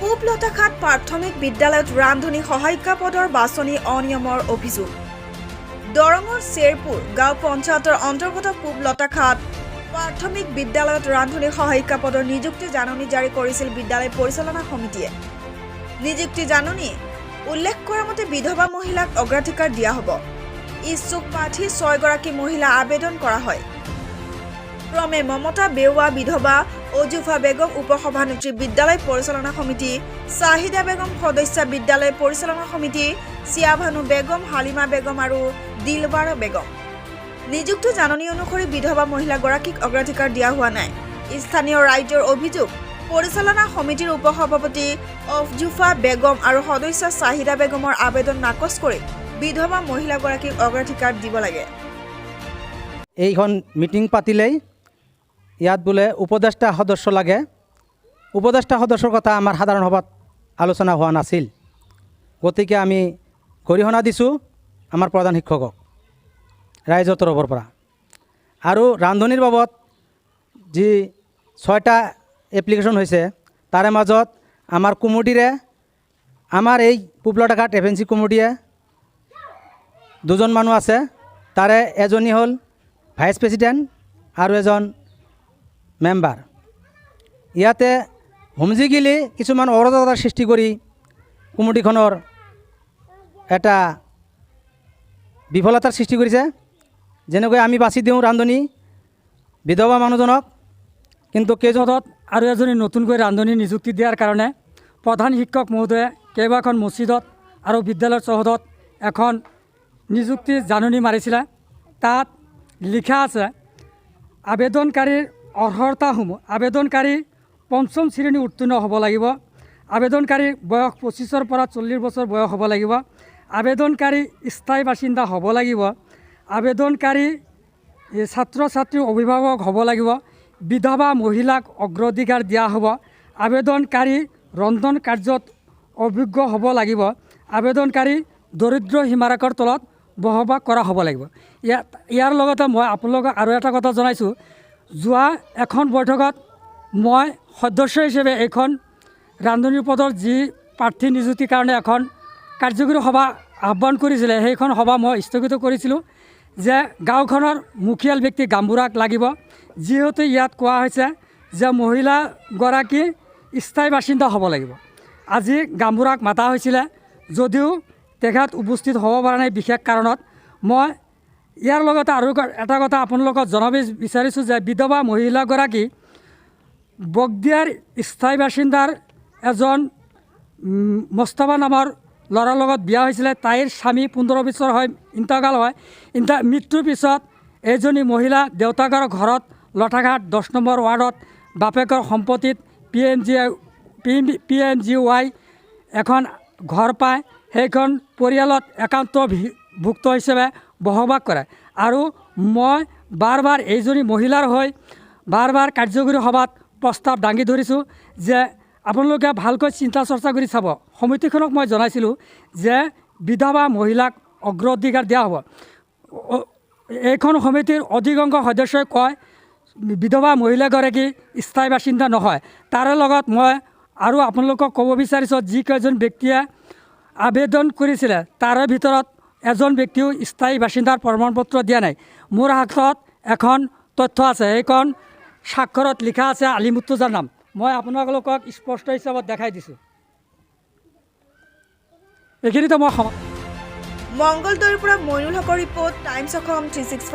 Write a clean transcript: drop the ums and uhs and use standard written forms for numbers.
পূব লতাখাট প্ৰাথমিক বিদ্যালয়ত ৰান্ধনী সহায়িকা পদৰ বাছনি অনিয়মৰ অভিযোগ। দৰঙৰ শ্বেৰপুৰ গাঁও পঞ্চায়তৰ অন্তৰ্গত পূব লতাখাট প্ৰাথমিক বিদ্যালয়ত ৰান্ধনী সহায়িকা পদৰ নিযুক্তি জাননী জাৰি কৰিছিল বিদ্যালয় পৰিচালনা সমিতিয়ে। নিযুক্তি জাননী উল্লেখ কৰা মতে বিধৱা মহিলাক অগ্ৰাধিকাৰ দিয়া হ'ব। ইচ্ছুক প্ৰাৰ্থী 6 গৰাকী মহিলা আবেদন কৰা হয়। ক্ৰমে মমতা বেওয়া বিধৱা, অজুফা বেগম উপসভানেত্ৰী বিদ্যালয় পৰিচালনা সমিতি, চাহিদা বেগম সদস্য বিদ্যালয় পৰিচালনা সমিতি, চিয়াভানু বেগম, হালিমা বেগম আৰু দিলবাৰা বেগম। নিযুক্তি জাননী অনুসৰি বিধৱা মহিলাগৰাকীক অগ্ৰাধিকাৰ দিয়া হোৱা নাই। স্থানীয় ৰাইজৰ অভিযোগ, পৰিচালনা সমিতিৰ উপসভাপতি অফজুফা বেগম আৰু সদস্য চাহিদা বেগমৰ আবেদন নাকচ কৰি বিধৱা মহিলাগৰাকীক অগ্ৰাধিকাৰ দিব লাগে। এইখন মিটিং পাতিলেই ইয়াত বোলে উপদেষ্টা সদস্য লাগে। উপদেষ্টা সদস্যৰ কথা আমাৰ সাধাৰণ সভাত আলোচনা হোৱা নাছিল। গতিকে আমি গৰিহণা দিছোঁ আমাৰ প্ৰধান শিক্ষকক ৰাইজৰ তৰফৰ পৰা। আৰু ৰান্ধনিৰ বাবদ যি 6টা এপ্লিকেশ্যন হৈছে তাৰে মাজত আমাৰ কমিটিৰে আমাৰ এই পূব লতাখাট এফএনচি কমিটিয়ে 2জন মানুহ আছে। তাৰে এজনী হ'ল ভাইচ প্ৰেছিডেণ্ট আৰু এজন মেম্বাৰ। ইয়াতে হুমজিগিলি কিছুমান অৰাজকতাৰ সৃষ্টি কৰি কমিটিখনৰ এটা বিফলতাৰ সৃষ্টি কৰিছে। যেনেকৈ আমি বাছি দিওঁ ৰান্ধনি বিধৱা মানুহজনক, কিন্তু কেইজনত আৰু এজনী নতুনকৈ ৰান্ধনি নিযুক্তি দিয়াৰ কাৰণে প্ৰধান শিক্ষক মহোদয়ে কেইবাখন মছজিদত আৰু বিদ্যালয়ৰ চৌহদত এখন নিযুক্তি জাননী মাৰিছিলে। তাত লিখা আছে আবেদনকাৰীৰ অৰ্হতাসমূহ। আবেদনকাৰী 5ম শ্ৰেণী উত্তীৰ্ণ হ'ব লাগিব। আবেদনকাৰীৰ বয়স 25ৰ পৰা 40 বছৰ বয়স হ'ব লাগিব। আবেদনকাৰী স্থায়ী বাসিন্দা হ'ব লাগিব। আবেদনকাৰী ছাত্ৰ ছাত্ৰীৰ অভিভাৱক হ'ব লাগিব। বিধৱা মহিলাক অগ্ৰাধিকাৰ দিয়া হ'ব। আবেদনকাৰী ৰন্ধন কাৰ্যত অভিজ্ঞ হ'ব লাগিব। আবেদনকাৰী দৰিদ্ৰ সীমাৰেখাৰ তলত বসবাস কৰা হ'ব লাগিব। ইয়াৰ লগতে মই আপোনালোকক আৰু এটা কথা জনাইছোঁ, যোৱা এখন বৈঠকত মই সদস্য হিচাপে এইখন ৰান্ধনিৰ পদৰ যি প্ৰাৰ্থী নিযুক্তিৰ কাৰণে এখন কাৰ্যকৰী সভা আহ্বান কৰিছিলে, সেইখন সভা মই স্থগিত কৰিছিলোঁ যে গাঁওখনৰ মুখিয়াল ব্যক্তি গামবুঢ়াক লাগিব। যিহেতু ইয়াত কোৱা হৈছে যে মহিলাগৰাকী স্থায়ী বাসিন্দা হ'ব লাগিব। আজি গামবুঢ়াক মাতা হৈছিলে, যদিও তেখেত উপস্থিত হ'ব পৰা নাই বিশেষ কাৰণত। মই ইয়াৰ লগতে আৰু এটা কথা আপোনালোকক জনাব বিচাৰিছোঁ যে বিধৱা মহিলাগৰাকী বগদিয়াৰ স্থায়ী বাসিন্দাৰ এজন মোস্তফা নামৰ ল'ৰাৰ লগত বিয়া হৈছিলে। তাইৰ স্বামী 15 বছৰ হয় ইন্তকাল হয়। মৃত্যুৰ পিছত এইজনী মহিলা দেউতাকৰ ঘৰত লতাখাট 10 নম্বৰ ৱাৰ্ডত বাপেকৰ সম্পত্তিত PMGY এখন ঘৰ পায়। সেইখন পৰিয়ালত একান্তভুক্ত হিচাপে বসবাস কৰে। আৰু মই বাৰ বাৰ এইজনী মহিলাৰ হৈ বাৰ বাৰ কাৰ্যকৰী সভাত প্ৰস্তাৱ দাঙি ধৰিছোঁ যে আপোনালোকে ভালকৈ চিন্তা চৰ্চা কৰি চাব। সমিতিখনক মই জনাইছিলোঁ যে বিধৱা মহিলাক অগ্ৰাধিকাৰ দিয়া হ'ব। এইখন সমিতিৰ অধিকাংশ সদস্যই কয় বিধৱা মহিলাগৰাকী স্থায়ী বাসিন্দা নহয়। তাৰে লগত মই আৰু আপোনালোকক ক'ব বিচাৰিছোঁ, যিকেইজন ব্যক্তিয়ে আবেদন কৰিছিলে তাৰে ভিতৰত এজন ব্যক্তিও স্থায়ী বাসিন্দাৰ প্ৰমাণপত্ৰ দিয়া নাই। মোৰ হাতত এখন তথ্য আছে, সেইখন স্বাক্ষৰত লিখা আছে আলিমুৰ্তুজাৰ নাম। মই আপোনালোকক স্পষ্ট হিচাপত দেখাই দিছোঁ। এইখিনিতে মই মংগলদৈৰ পৰা মইনুল হকৰ ৰিপৰ্ট, টাইমছ অসম 365।